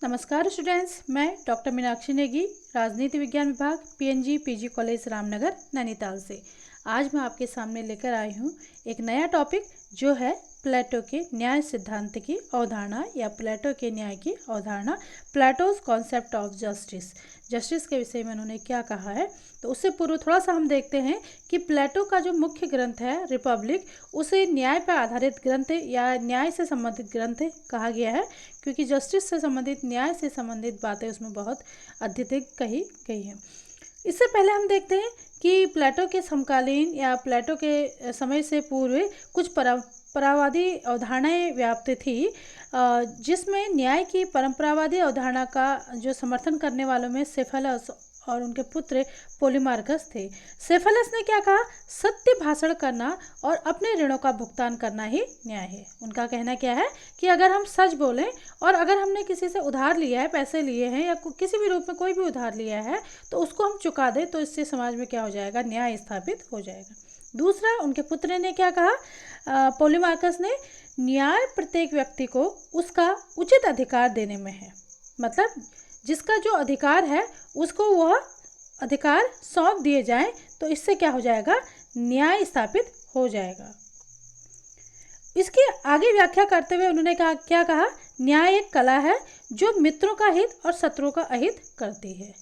नमस्कार स्टूडेंट्स, मैं डॉक्टर मीनाक्षी नेगी, राजनीति विज्ञान विभाग PNG PG college Ramnagar Nainital से। आज मैं आपके सामने लेकर आई हूँ एक नया टॉपिक जो है प्लेटो के न्याय सिद्धांत की अवधारणा या प्लेटो के न्याय की अवधारणा, Plato's concept of justice. Justice के विषय में उन्होंने क्या कहा है, तो उससे पूर्व थोड़ा सा हम देखते हैं कि प्लेटो का जो मुख्य ग्रंथ है रिपब्लिक, उसे न्याय पर आधारित ग्रंथ या न्याय से संबंधित ग्रंथ कहा गया है, क्योंकि जस्टिस से संबंधित, न्याय से संबंधित बातें उसमें बहुत अत्यधिक कही गई हैं। इससे पहले हम देखते हैं कि प्लेटो के समकालीन या प्लेटो के समय से पूर्व कुछ परंपरावादी अवधारणाएं व्याप्त थी, जिसमें न्याय की परंपरावादी अवधारणा का जो समर्थन करने वालों में सेफलस और उनके पुत्र पोलीमार्कस थे। सेफलस ने क्या कहा, सत्य भाषण करना और अपने ऋणों का भुगतान करना ही न्याय है। उनका कहना क्या है कि अगर हम सच बोलें और अगर हमने किसी से उधार लिया है, पैसे लिए हैं या किसी भी रूप में कोई भी उधार लिया है, तो उसको हम चुका दें, तो इससे समाज में क्या हो जाएगा, न्याय स्थापित हो जाएगा। दूसरा, उनके पुत्र ने क्या कहा, पोलीमार्कस ने, न्याय प्रत्येक व्यक्ति को उसका उचित अधिकार देने में है। मतलब जिसका जो अधिकार है उसको वह अधिकार सौंप दिए जाए, तो इससे क्या हो जाएगा, न्याय स्थापित हो जाएगा। इसकी आगे व्याख्या करते हुए उन्होंने कहा, क्या कहा, न्याय एक कला है जो मित्रों का हित और शत्रुओं का अहित करती है।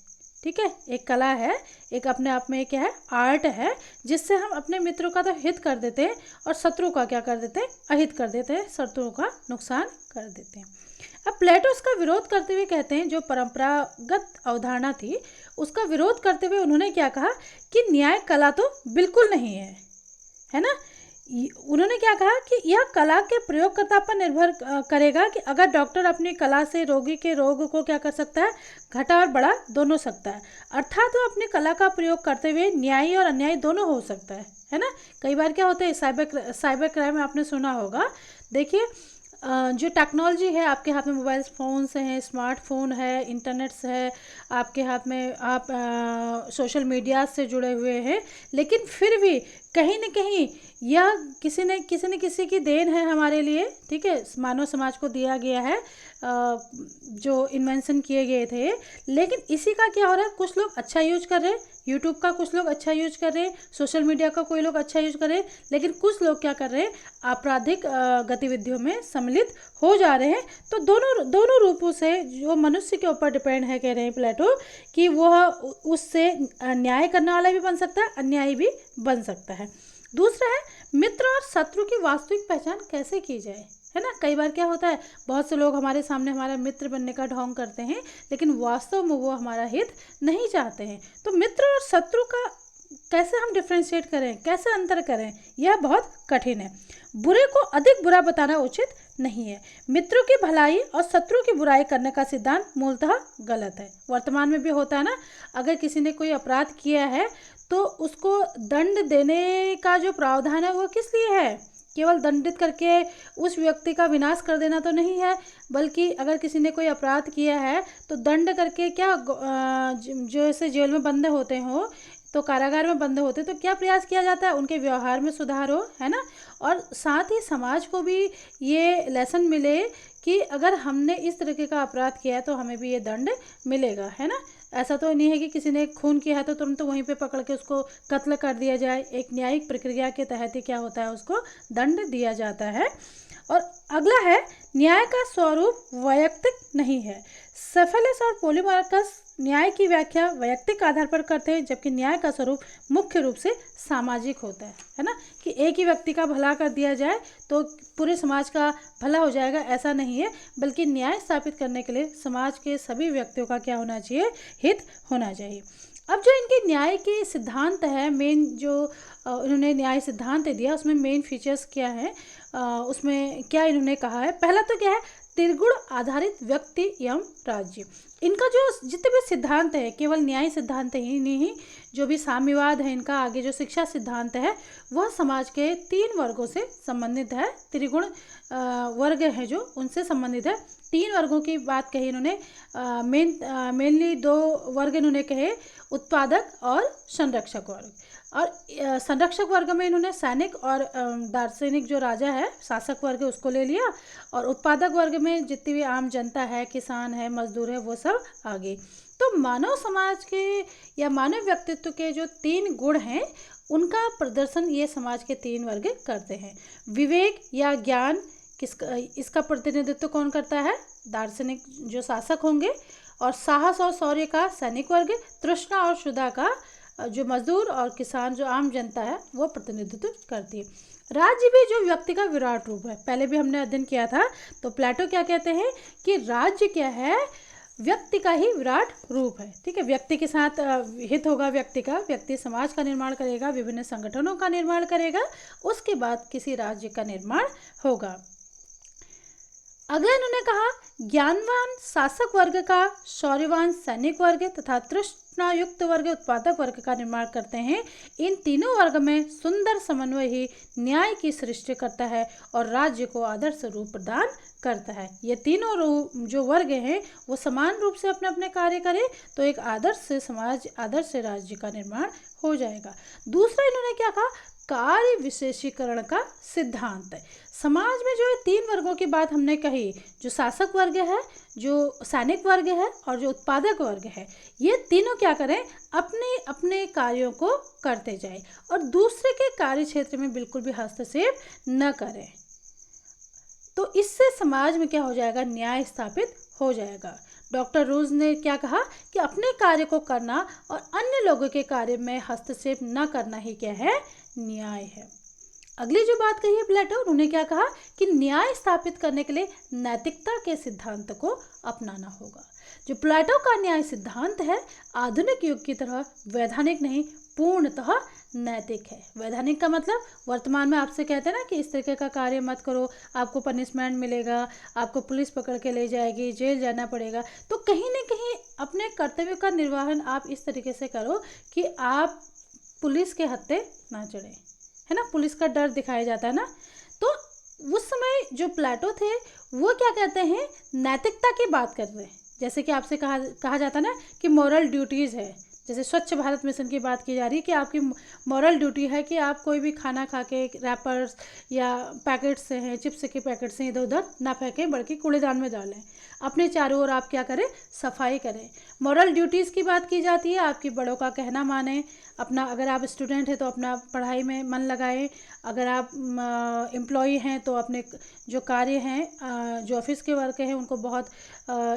ठीक है, एक कला है, एक अपने आप में क्या है, आर्ट है, जिससे हम अपने मित्रों का तो हित कर देते हैं और शत्रु का क्या कर देते हैं, अहित कर देते हैं, शत्रुओं का नुकसान कर देते हैं। अब प्लेटो उसका विरोध करते हुए कहते हैं, जो परंपरागत अवधारणा थी उसका विरोध करते हुए उन्होंने क्या कहा कि न्याय कला तो बिल्कुल नहीं है ना। उन्होंने क्या कहा कि यह कला के प्रयोगकर्ता पर निर्भर करेगा कि अगर डॉक्टर अपनी कला से रोगी के रोग को क्या कर सकता है, घटा और बढ़ा दोनों सकता है, अर्थात वो अपनी कला का प्रयोग करते हुए न्यायी और अन्यायी दोनों हो सकता है ना। कई बार क्या होता है, साइबर क्राइम आपने सुना होगा। देखिए, जो टेक्नोलॉजी है, आपके हाथ में मोबाइल फ़ोन्स हैं, स्मार्टफोन है, इंटरनेट्स है, आपके हाथ में आप सोशल मीडिया से जुड़े हुए हैं, लेकिन फिर भी कहीं न कहीं यह किसी न किसी की देन है हमारे लिए। ठीक है, मानव समाज को दिया गया है, जो इन्वेंशन किए गए थे, लेकिन इसी का क्या हो रहा है, कुछ लोग अच्छा यूज कर रहे हैं, यूट्यूब का कुछ लोग अच्छा यूज कर रहे हैं, सोशल मीडिया का कोई लोग अच्छा यूज कर रहे हैं, लेकिन कुछ लोग क्या कर रहे हैं, आपराधिक गतिविधियों में सम्मिलित हो जा रहे हैं। तो दोनों रूपों से जो मनुष्य के ऊपर डिपेंड है, कह रहे हैं प्लेटो, कि वह उससे न्याय करने वाला भी बन सकता है, अन्यायी भी बन सकता है। दूसरा है, मित्र और शत्रु की वास्तविक पहचान कैसे की जाए, है ना। कई बार क्या होता है, बहुत से लोग हमारे सामने हमारा मित्र बनने का ढोंग करते हैं, लेकिन वास्तव में वो हमारा हित नहीं चाहते हैं। तो मित्र और शत्रु का कैसे हम डिफ्रेंशिएट करें, कैसे अंतर करें, यह बहुत कठिन है। बुरे को अधिक बुरा बताना उचित नहीं है। मित्रों की भलाई और शत्रु की बुराई करने का सिद्धांत मूलतः गलत है। वर्तमान में भी होता है ना, अगर किसी ने कोई अपराध किया है तो उसको दंड देने का जो प्रावधान है वो किस लिए है, केवल दंडित करके उस व्यक्ति का विनाश कर देना तो नहीं है, बल्कि अगर किसी ने कोई अपराध किया है तो दंड करके क्या, जो ऐसे जेल में बंद होते हो, तो कारागार में बंद होते, तो क्या प्रयास किया जाता है, उनके व्यवहार में सुधार हो, है ना। और साथ ही समाज को भी ये लेसन मिले कि अगर हमने इस तरीके का अपराध किया है तो हमें भी ये दंड मिलेगा, है ना। ऐसा तो नहीं है कि किसी ने खून किया है तो तुरंत वहीं पे पकड़ के उसको कत्ल कर दिया जाए। एक न्यायिक प्रक्रिया के तहत ही क्या होता है, उसको दंड दिया जाता है। और अगला है, न्याय का स्वरूप वैयक्तिक नहीं है। सेफलस और पोलीमार्कस न्याय की व्याख्या वैयक्तिक आधार पर करते हैं, जबकि न्याय का स्वरूप मुख्य रूप से सामाजिक होता है ना, कि एक ही व्यक्ति का भला कर दिया जाए तो पूरे समाज का भला हो जाएगा, ऐसा नहीं है, बल्कि न्याय स्थापित करने के लिए समाज के सभी व्यक्तियों का क्या होना चाहिए, हित होना चाहिए। अब जो इनके न्याय के सिद्धांत है, मेन जो इन्होंने न्याय सिद्धांत दिया, उसमें मेन फीचर्स क्या है, उसमें क्या इन्होंने कहा है, पहला तो क्या है, त्रिगुण आधारित व्यक्ति एवं राज्य। इनका जो जितने भी सिद्धांत है, केवल न्याय सिद्धांत ही नहीं, जो भी साम्यवाद है, इनका आगे जो शिक्षा सिद्धांत है, वह समाज के 3 वर्गों से संबंधित है। त्रिगुण वर्ग है जो, उनसे संबंधित है। 3 वर्गों की बात कही इन्होंने, मेनली 2 वर्ग इन्होंने कहे, उत्पादक और संरक्षक वर्ग। और संरक्षक वर्ग में इन्होंने सैनिक और दार्शनिक जो राजा है, शासक वर्ग, उसको ले लिया, और उत्पादक वर्ग में जितनी भी आम जनता है, किसान है, मजदूर है, वो सब आगे। तो मानव समाज के या मानव व्यक्तित्व के जो 3 गुण हैं उनका प्रदर्शन ये समाज के 3 वर्ग करते हैं। विवेक या ज्ञान इसका प्रतिनिधित्व कौन करता है? दार्शनिक जो शासक होंगे। और साहस और शौर्य का सैनिक वर्ग। तृष्णा और क्षुधा का जो मजदूर और किसान जो आम जनता है वो प्रतिनिधित्व करती है। राज्य भी जो व्यक्ति का विराट रूप है, पहले भी हमने अध्ययन किया था। तो प्लेटो क्या कहते हैं कि राज्य क्या है? व्यक्ति का ही विराट रूप है। ठीक है, व्यक्ति के साथ हित होगा व्यक्ति का, व्यक्ति समाज का निर्माण करेगा, विभिन्न संगठनों का निर्माण करेगा, उसके बाद किसी राज्य का निर्माण होगा। अगला इन्होंने कहा ज्ञानवान शासक वर्ग का, शौर्यवान सैनिक वर्ग तथा तृष्णायुक्त वर्ग उत्पादक वर्ग का निर्माण करते हैं। इन तीनों वर्ग में सुंदर समन्वय ही न्याय की सृष्टि करता है और राज्य को आदर्श रूप प्रदान करता है। ये तीनों जो वर्ग हैं वो समान रूप से अपने अपने कार्य करें तो एक आदर्श समाज, आदर्श राज्य का निर्माण हो जाएगा। दूसरा इन्होंने क्या कहा? कार्य विशेषीकरण का सिद्धांत। समाज में जो ये 3 वर्गों की बात हमने कही, जो शासक वर्ग है, जो सैनिक वर्ग है और जो उत्पादक वर्ग है, ये तीनों क्या करें? अपने अपने कार्यों को करते जाएं और दूसरे के कार्य क्षेत्र में बिल्कुल भी हस्तक्षेप न करें। तो इससे समाज में क्या हो जाएगा? न्याय स्थापित हो जाएगा। डॉक्टर रूज ने क्या कहा कि अपने कार्य को करना और अन्य लोगों के कार्य में हस्तक्षेप न करना ही क्या है? न्याय है। अगली जो बात कही है प्लेटो, उन्होंने क्या कहा कि न्याय स्थापित करने के लिए नैतिकता के सिद्धांत को अपनाना होगा। जो प्लेटो का न्याय सिद्धांत है आधुनिक युग की तरह वैधानिक नहीं, पूर्णतः नैतिक है। वैधानिक का मतलब वर्तमान में आपसे कहते हैं ना कि इस तरीके का कार्य मत करो, आपको पनिशमेंट मिलेगा, आपको पुलिस पकड़ के ले जाएगी, जेल जाना पड़ेगा। तो कहीं ना कहीं अपने कर्तव्य का निर्वहन आप इस तरीके से करो कि आप पुलिस के हत्थे ना चढ़े, है ना, पुलिस का डर दिखाया जाता है ना। तो उस समय जो प्लेटो थे वो क्या कहते हैं? नैतिकता की बात कर रहे हैं। जैसे कि आपसे कहा जाता है ना कि मॉरल ड्यूटीज़ है। जैसे स्वच्छ भारत मिशन की बात की जा रही है कि आपकी मॉरल ड्यूटी है कि आप कोई भी खाना खा के रैपर्स या पैकेट्स से हैं, चिप्स के पैकेट्स से इधर उधर ना फेंकें बल्कि कूड़ेदान में डालें। अपने चारों ओर आप क्या करें? सफाई करें। मॉरल ड्यूटीज़ की बात की जाती है, आपकी बड़ों का कहना माने, अपना, अगर आप स्टूडेंट हैं तो अपना पढ़ाई में मन लगाएं, अगर आप एम्प्लॉई हैं तो अपने जो कार्य हैं, जो ऑफिस के वर्क हैं उनको बहुत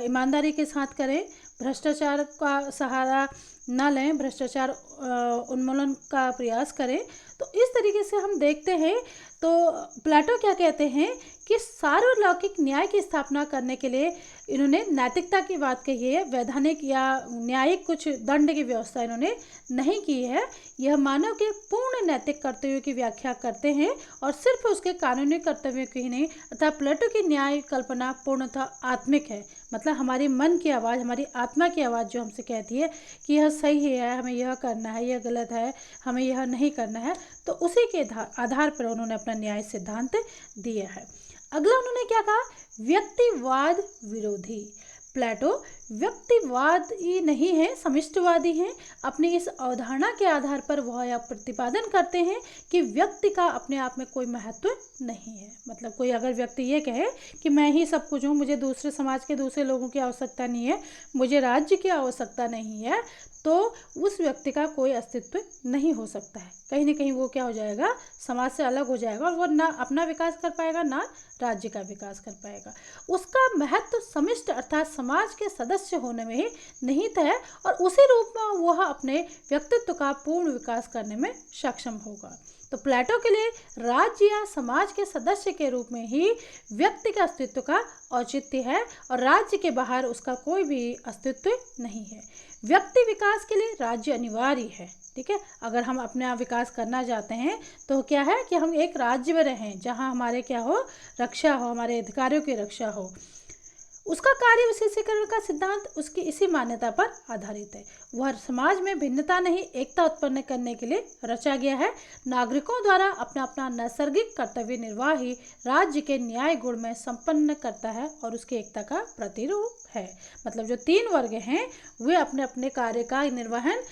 ईमानदारी के साथ करें, भ्रष्टाचार का सहारा ना लें, भ्रष्टाचार उन्मूलन का प्रयास करें। तो इस तरीके से हम देखते हैं तो प्लेटो क्या कहते हैं कि सार्वलौकिक न्याय की स्थापना करने के लिए इन्होंने नैतिकता की बात कही है। वैधानिक या न्यायिक कुछ दंड की व्यवस्था इन्होंने नहीं की है। यह मानव के पूर्ण नैतिक कर्तव्यों की व्याख्या करते हैं और सिर्फ उसके कानूनी कर्तव्यों की ही नहीं, अर्थात प्लेटो की न्याय कल्पना पूर्णतः आत्मिक है। मतलब हमारी मन की आवाज़, हमारी आत्मा की आवाज़ जो हमसे कहती है कि यह सही है, हमें यह करना है, यह गलत है, हमें यह नहीं करना है, तो उसी के आधार पर उन्होंने अपना न्याय सिद्धांत दिया है। अगला उन्होंने क्या कहा? व्यक्तिवाद विरोधी। प्लेटो व्यक्तिवादी नहीं है, समिष्टवादी हैं। अपनी इस अवधारणा के आधार पर वह यह प्रतिपादन करते हैं कि व्यक्ति का अपने आप में कोई महत्व नहीं है। मतलब कोई अगर व्यक्ति ये कहे कि मैं ही सब कुछ हूँ, मुझे दूसरे समाज के दूसरे लोगों की आवश्यकता नहीं है, मुझे राज्य की आवश्यकता नहीं है, तो उस व्यक्ति का कोई अस्तित्व नहीं हो सकता है। कहीं ना कहीं वो क्या हो जाएगा? समाज से अलग हो जाएगा और वो ना अपना विकास कर पाएगा ना राज्य का विकास कर पाएगा। उसका महत्व समिष्ट अर्थात समाज के सदस्य होने में ही निहित है और उसी रूप में वह अपने व्यक्तित्व का पूर्ण विकास करने में सक्षम होगा। तो प्लेटो के लिए राज्य या समाज के सदस्य के रूप में ही व्यक्ति के अस्तित्व का औचित्य है और राज्य के बाहर उसका कोई भी अस्तित्व नहीं है। व्यक्ति विकास के लिए राज्य अनिवार्य है। ठीक है, अगर हम अपना विकास करना चाहते हैं तो क्या है कि हम एक राज्य में रहें जहां हमारे क्या हो? रक्षा हो, हमारे अधिकारों की रक्षा हो। उसका कार्य विशेषीकरण का सिद्धांत उसकी इसी मान्यता पर आधारित है। वह समाज में भिन्नता नहीं, एकता उत्पन्न करने के लिए रचा गया है। नागरिकों द्वारा अपना अपना नैसर्गिक कर्तव्य निर्वाह ही राज्य के न्याय गुण में संपन्न करता है और उसकी एकता का प्रतिरूप है। मतलब जो 3 वर्ग हैं वे अपने अपने कार्य का निर्वहन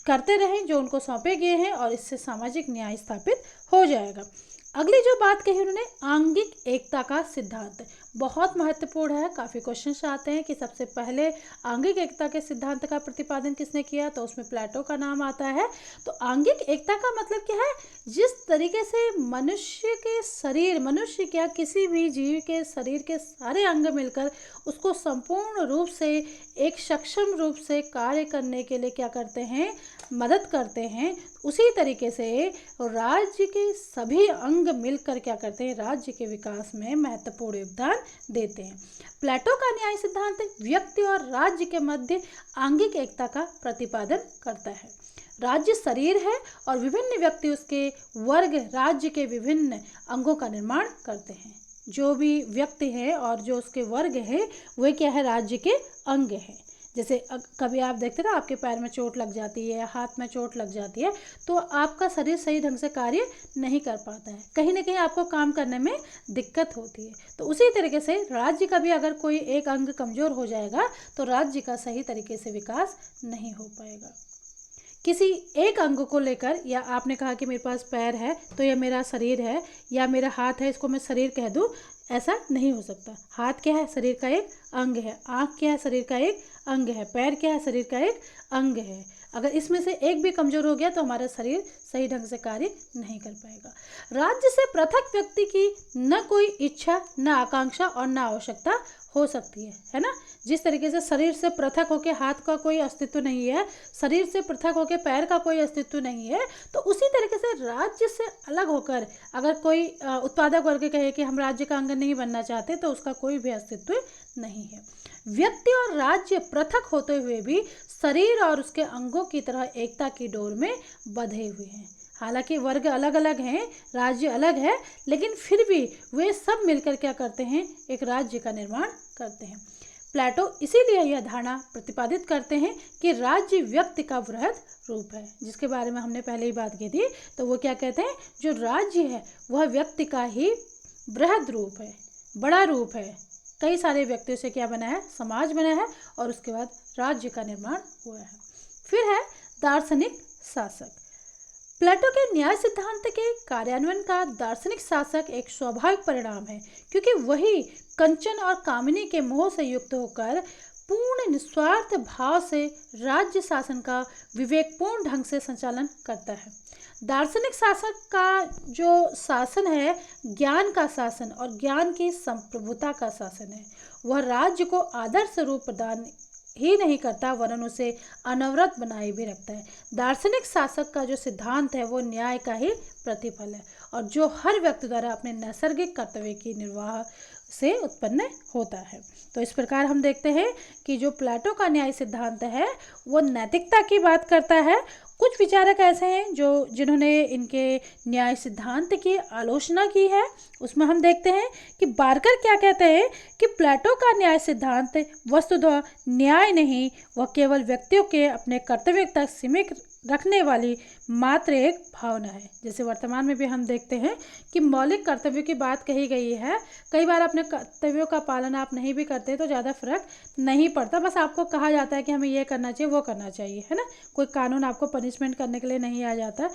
करते रहें जो उनको सौंपे गए हैं और इससे सामाजिक न्याय स्थापित हो जाएगा। अगली जो बात कही उन्होंने, आंगिक एकता का सिद्धांत, बहुत महत्वपूर्ण है। काफ़ी क्वेश्चंस आते हैं कि सबसे पहले आंगिक एकता के सिद्धांत का प्रतिपादन किसने किया, तो उसमें प्लेटो का नाम आता है। तो आंगिक एकता का मतलब क्या है, जिस तरीके से मनुष्य के शरीर, मनुष्य क्या किसी भी जीव के शरीर के सारे अंग मिलकर उसको संपूर्ण रूप से एक सक्षम रूप से कार्य करने के लिए क्या करते हैं, मदद करते हैं, उसी तरीके से राज्य के सभी अंग मिलकर क्या करते हैं, राज्य के विकास में महत्वपूर्ण योगदान देते हैं। प्लेटो का न्याय सिद्धांत व्यक्ति और राज्य के मध्य आंगिक एकता का प्रतिपादन करता है। राज्य शरीर है और विभिन्न व्यक्ति उसके वर्ग राज्य के विभिन्न अंगों का निर्माण करते हैं। जो भी व्यक्ति है और जो उसके वर्ग है वे क्या है, राज्य के अंग हैं। जैसे कभी आप देखते ना, आपके पैर में चोट लग जाती है, हाथ में चोट लग जाती है, तो आपका शरीर सही ढंग से कार्य नहीं कर पाता है, कहीं ना कहीं आपको काम करने में दिक्कत होती है। तो उसी तरीके से राज्य का भी अगर कोई एक अंग कमज़ोर हो जाएगा तो राज्य का सही तरीके से विकास नहीं हो पाएगा। किसी एक अंग को लेकर, या आपने कहा कि मेरे पास पैर है तो यह मेरा शरीर है, या मेरा हाथ है इसको मैं शरीर कह दूं, ऐसा नहीं हो सकता। हाथ क्या है, शरीर का एक अंग है। आँख क्या है, शरीर का एक अंग है। पैर क्या है, शरीर का एक अंग है। अगर इसमें से एक भी कमज़ोर हो गया तो हमारा शरीर सही ढंग से कार्य नहीं कर पाएगा। राज्य से पृथक व्यक्ति की न कोई इच्छा, न आकांक्षा और न आवश्यकता हो सकती है ना। जिस तरीके से शरीर से पृथक होकर हाथ का कोई अस्तित्व नहीं है, शरीर से पृथक होकर पैर का कोई अस्तित्व नहीं है, तो उसी तरीके से राज्य से अलग होकर अगर कोई उत्पादक वर्ग कहे कि हम राज्य का अंग नहीं बनना चाहते, तो उसका कोई भी अस्तित्व नहीं है। व्यक्ति और राज्य पृथक होते हुए भी शरीर और उसके अंगों की तरह एकता की डोर में बंधे हुए हैं। हालांकि वर्ग अलग अलग हैं, राज्य अलग है, लेकिन फिर भी वे सब मिलकर क्या करते हैं, एक राज्य का निर्माण करते हैं। प्लेटो इसीलिए यह धारणा प्रतिपादित करते हैं कि राज्य व्यक्ति का वृहद रूप है, जिसके बारे में हमने पहले ही बात की थी। तो वो क्या कहते हैं, जो राज्य है वह व्यक्ति का ही वृहद रूप है, बड़ा रूप है। कई सारे व्यक्तियों से क्या बना है, समाज बना है, और उसके बाद राज्य का निर्माण हुआ है। फिर है दार्शनिक शासक। प्लेटो के न्याय सिद्धांत के कार्यान्वयन का दार्शनिक शासक एक स्वाभाविक परिणाम है, क्योंकि वही कंचन और कामिनी के मोह से युक्त होकर पूर्ण निस्वार्थ भाव से राज्य शासन का विवेकपूर्ण ढंग से संचालन करता है। दार्शनिक शासक का जो शासन है, ज्ञान का शासन और ज्ञान की संप्रभुता का शासन है। वह राज्य को आदर्श रूप प्रदान ही नहीं करता, वरन उसे अनवरत बनाए भी रखता है। दार्शनिक शासक का जो सिद्धांत है वो न्याय का ही प्रतिफल है, और जो हर व्यक्ति द्वारा अपने नैसर्गिक कर्तव्य की निर्वाह से उत्पन्न होता है। तो इस प्रकार हम देखते हैं कि जो प्लेटो का न्याय सिद्धांत है वो नैतिकता की बात करता है। कुछ विचारक ऐसे हैं जिन्होंने इनके न्याय सिद्धांत की आलोचना की है। उसमें हम देखते हैं कि बार्कर क्या कहते हैं कि प्लेटो का न्याय सिद्धांत वस्तुतः न्याय नहीं, वह केवल व्यक्तियों के अपने कर्तव्य तक सीमित रखने वाली मात्र एक भावना है। जैसे वर्तमान में भी हम देखते हैं कि मौलिक कर्तव्यों की बात कही गई है। कई बार अपने कर्तव्यों का पालन आप नहीं भी करते तो ज़्यादा फर्क नहीं पड़ता, बस आपको कहा जाता है कि हमें ये करना चाहिए, वो करना चाहिए, है ना। कोई कानून आपको पनिशमेंट करने के लिए नहीं आ जाता।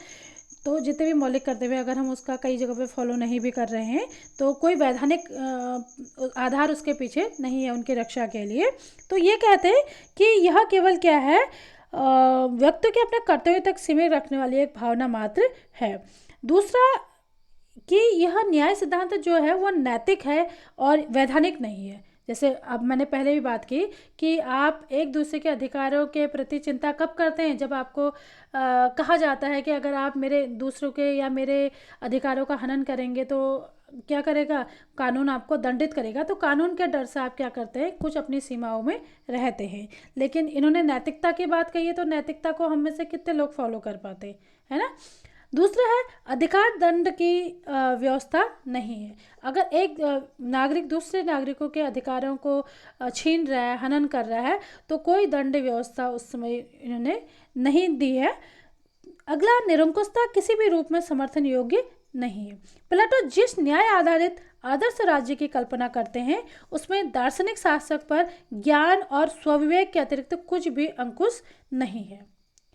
तो जितने भी मौलिक कर्तव्य अगर हम उसका कई जगह पे फॉलो नहीं भी कर रहे हैं तो कोई वैधानिक आधार उसके पीछे नहीं है उनकी रक्षा के लिए। तो ये कहते हैं कि यह केवल क्या है, व्यक्ति के अपने कर्तव्य तक सीमित रखने वाली एक भावना मात्र है। दूसरा कि यह न्याय सिद्धांत जो है वो नैतिक है और वैधानिक नहीं है। जैसे अब मैंने पहले भी बात की कि आप एक दूसरे के अधिकारों के प्रति चिंता कब करते हैं, जब आपको कहा जाता है कि अगर आप मेरे दूसरों के या मेरे अधिकारों का हनन करेंगे तो क्या करेगा, कानून आपको दंडित करेगा। तो कानून के डर से आप क्या करते हैं, कुछ अपनी सीमाओं में रहते हैं। लेकिन इन्होंने नैतिकता की बात कही है, तो नैतिकता को हम में से कितने लोग फॉलो कर पाते हैं, है ना। दूसरा है अधिकार दंड की व्यवस्था नहीं है। अगर एक नागरिक दूसरे नागरिकों के अधिकारों को छीन रहा है, हनन कर रहा है, तो कोई दंड व्यवस्था उस समय इन्होंने नहीं दी है। अगला, निरंकुशता किसी भी रूप में समर्थन योग्य नहीं है। प्लेटो जिस न्याय आधारित आदर्श राज्य की कल्पना करते हैं उसमें दार्शनिक शासक पर ज्ञान और स्वविवेक के अतिरिक्त कुछ भी अंकुश नहीं है।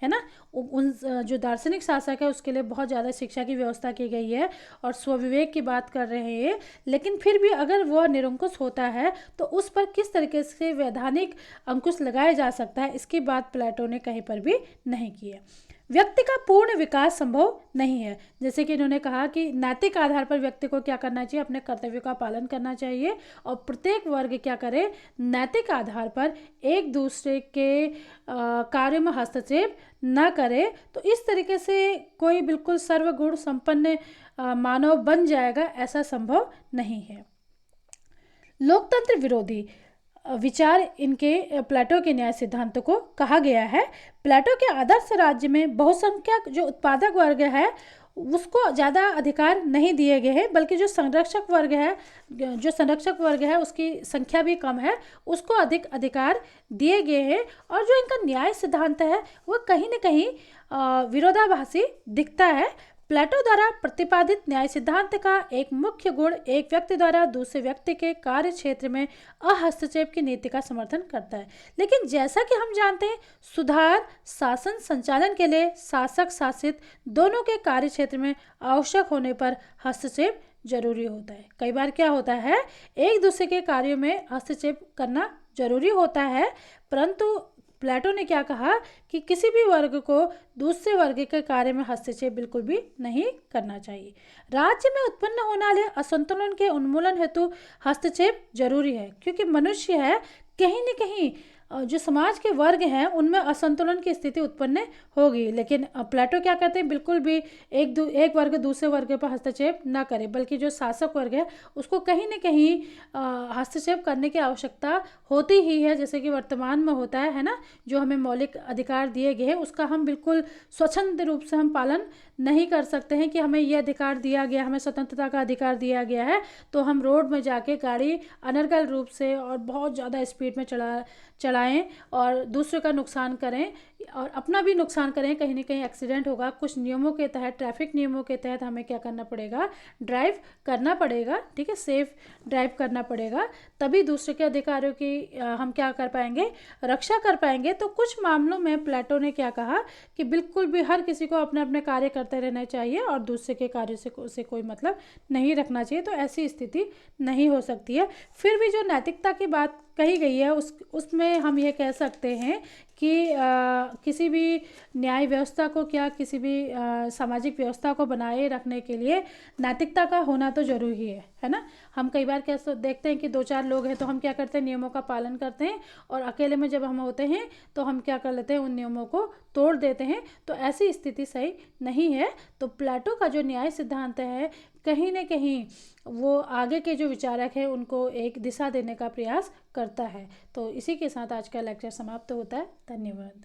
है ना। उन जो दार्शनिक शासक है उसके लिए बहुत ज़्यादा शिक्षा की व्यवस्था की गई है और स्वविवेक की बात कर रहे हैं, लेकिन फिर भी अगर वह निरंकुश होता है तो उस पर किस तरीके से वैधानिक अंकुश लगाया जा सकता है, इसकी बात प्लेटो ने कहीं पर भी नहीं की है। व्यक्ति का पूर्ण विकास संभव नहीं है, जैसे कि इन्होंने कहा कि नैतिक आधार पर व्यक्ति को क्या करना चाहिए, अपने कर्तव्यों का पालन करना चाहिए और प्रत्येक वर्ग क्या करे, नैतिक आधार पर एक दूसरे के कार्य में हस्तक्षेप न करे। तो इस तरीके से कोई बिल्कुल सर्वगुण संपन्न मानव बन जाएगा, ऐसा संभव नहीं है। लोकतंत्र विरोधी विचार इनके प्लेटो के न्याय सिद्धांत को कहा गया है। प्लेटो के आदर्श राज्य में बहुसंख्यक जो उत्पादक वर्ग है उसको ज़्यादा अधिकार नहीं दिए गए हैं, बल्कि जो संरक्षक वर्ग है उसकी संख्या भी कम है, उसको अधिक अधिकार दिए गए हैं। और जो इनका न्याय सिद्धांत है वह कहीं न कहीं विरोधाभासी दिखता है। प्लेटो द्वारा प्रतिपादित न्याय सिद्धांत का एक मुख्य गुण एक व्यक्ति द्वारा दूसरे व्यक्ति के कार्य क्षेत्र में अहस्तक्षेप की नीति का समर्थन करता है। लेकिन जैसा कि हम जानते हैं, सुधार शासन संचालन के लिए शासक शासित दोनों के कार्य क्षेत्र में आवश्यक होने पर हस्तक्षेप जरूरी होता है। कई बार क्या होता है, एक दूसरे के कार्यों में हस्तक्षेप करना जरूरी होता है, परंतु प्लेटो ने क्या कहा कि किसी भी वर्ग को दूसरे वर्ग के कार्य में हस्तक्षेप बिल्कुल भी नहीं करना चाहिए। राज्य में उत्पन्न होने वाले असंतुलन के उन्मूलन हेतु हस्तक्षेप जरूरी है, क्योंकि मनुष्य है कहीं न कहीं जो समाज के वर्ग हैं उनमें असंतुलन की स्थिति उत्पन्न होगी। लेकिन प्लेटो क्या कहते हैं, बिल्कुल भी एक वर्ग दूसरे वर्ग पर हस्तक्षेप ना करे, बल्कि जो शासक वर्ग है उसको कहीं न कहीं हस्तक्षेप करने की आवश्यकता होती ही है, जैसे कि वर्तमान में होता है ना। जो हमें मौलिक अधिकार दिए गए हैं उसका हम बिल्कुल स्वच्छंद रूप से हम पालन नहीं कर सकते हैं कि हमें ये अधिकार दिया गया, हमें स्वतंत्रता का अधिकार दिया गया है, तो हम रोड में जाके गाड़ी अनर्गल रूप से और बहुत ज़्यादा स्पीड में चलाएं और दूसरे का नुकसान करें और अपना भी नुकसान करें, कहीं ना कहीं एक्सीडेंट होगा। कुछ नियमों के तहत, ट्रैफिक नियमों के तहत हमें क्या करना पड़ेगा, ड्राइव करना पड़ेगा, ठीक है, सेफ ड्राइव करना पड़ेगा, तभी दूसरे के अधिकारों की हम क्या कर पाएंगे, रक्षा कर पाएंगे। तो कुछ मामलों में प्लेटो ने क्या कहा कि बिल्कुल भी हर किसी को अपने अपने कार्य करते रहना चाहिए और दूसरे के कार्य से कोई मतलब नहीं रखना चाहिए। तो ऐसी स्थिति नहीं हो सकती है। फिर भी जो नैतिकता की बात कही गई है उसमें हम ये कह सकते हैं कि किसी भी न्याय व्यवस्था को, क्या किसी भी सामाजिक व्यवस्था को बनाए रखने के लिए नैतिकता का होना तो जरूरी है ना। हम कई बार कैसे देखते हैं कि 2-4 लोग हैं तो हम क्या करते हैं, नियमों का पालन करते हैं, और अकेले में जब हम होते हैं तो हम क्या कर लेते हैं, उन नियमों को तोड़ देते हैं। तो ऐसी स्थिति सही नहीं है। तो प्लेटो का जो न्याय सिद्धांत है कहीं न कहीं वो आगे के जो विचारक हैं उनको एक दिशा देने का प्रयास करता है। तो इसी के साथ आज का लेक्चर समाप्त होता है। धन्यवाद।